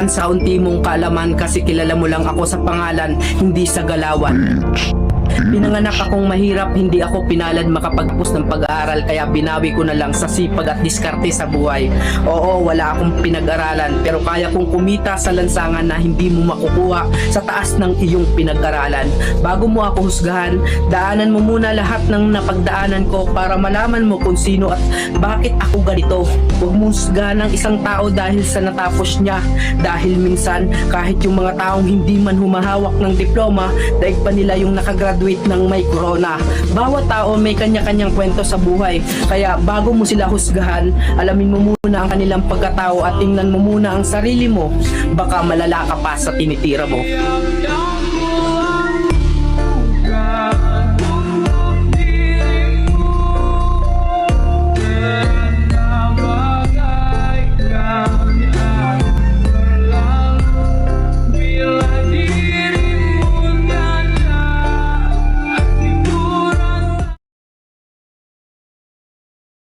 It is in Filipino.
sa unti mong kaalaman kasi kilala mo lang ako sa pangalan, hindi sa galawan. Pinanganak akong mahirap, hindi ako pinalad makapagpus ng pag-aaral, kaya binawi ko na lang sa sipag at diskarte sa buhay. Oo, wala akong pinag-aralan, pero kaya kong kumita sa lansangan na hindi mo makukuha sa taas ng iyong pinag-aralan. Bago mo ako husgahan, daanan mo muna lahat ng napagdaanan ko para malaman mo kung sino at bakit ako ganito. Huwag mo husgahan ng isang tao dahil sa natapos niya, dahil minsan kahit yung mga taong hindi man humahawak ng diploma, daig pa nila yung nakagraduate ng may corona. Bawat tao may kanya-kanyang kwento sa buhay, kaya bago mo sila husgahan, alamin mo muna ang kanilang pagkatao at tingnan mo muna ang sarili mo, baka malala ka pa sa tinitira mo.